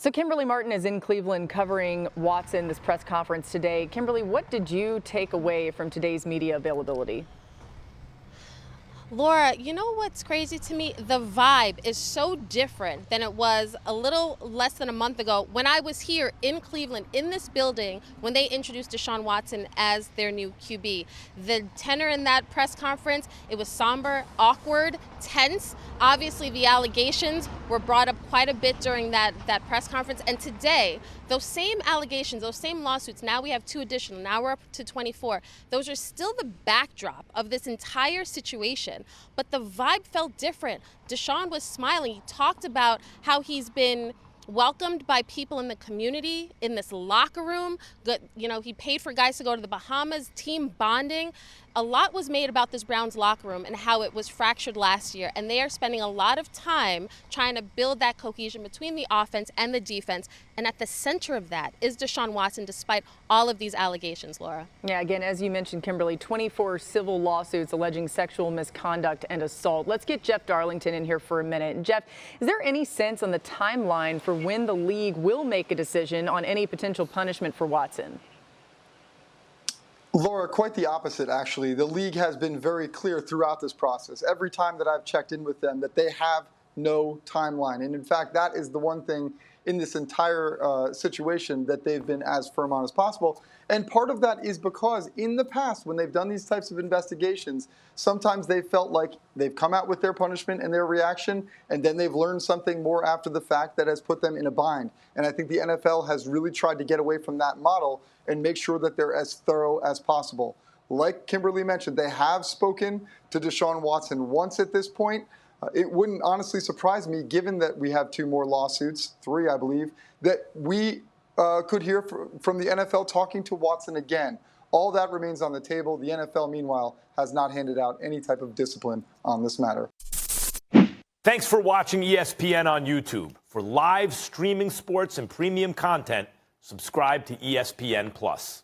So Kimberly Martin is in Cleveland covering Watson, this press conference today. Kimberly, what did you take away from today's media availability? Laura, you know what's crazy to me? The vibe is so different than it was a little less than a month ago when I was here in Cleveland, in this building, when they introduced Deshaun Watson as their new QB. The tenor in that press conference, it was somber, awkward, tense. Obviously, the allegations were brought up quite a bit during that press conference. And today, those same allegations, those same lawsuits, now we have 2 additional, now we're up to 24. Those are still the backdrop of this entire situation. But the vibe felt different. Deshaun was smiling. He talked about how he's been welcomed by people in the community, in this locker room. He paid for guys to go to the Bahamas, team bonding. A lot was made about this Browns locker room and how it was fractured last year. And they are spending a lot of time trying to build that cohesion between the offense and the defense. And at the center of that is Deshaun Watson, despite all of these allegations, Laura. Yeah, again, as you mentioned, Kimberly, 24 civil lawsuits alleging sexual misconduct and assault. Let's get Jeff Darlington in here for a minute. Jeff, is there any sense on the timeline for when the league will make a decision on any potential punishment for Watson? Laura, quite the opposite, actually. The league has been very clear throughout this process. Every time that I've checked in with them, that they have no timeline. And in fact, that is the one thing in this entire situation that they've been as firm on as possible. And part of that is because in the past, when they've done these types of investigations, sometimes they've felt like they've come out with their punishment and their reaction, and then they've learned something more after the fact that has put them in a bind. And I think the NFL has really tried to get away from that model and make sure that they're as thorough as possible. Like Kimberly mentioned, they have spoken to Deshaun Watson once at this point. It wouldn't honestly surprise me, given that we have 2 more lawsuits, 3, I believe, that we could hear from the NFL talking to Watson again. All that remains on the table. The NFL, meanwhile, has not handed out any type of discipline on this matter. Thanks for watching ESPN on YouTube. For live streaming sports and premium content, subscribe to ESPN+.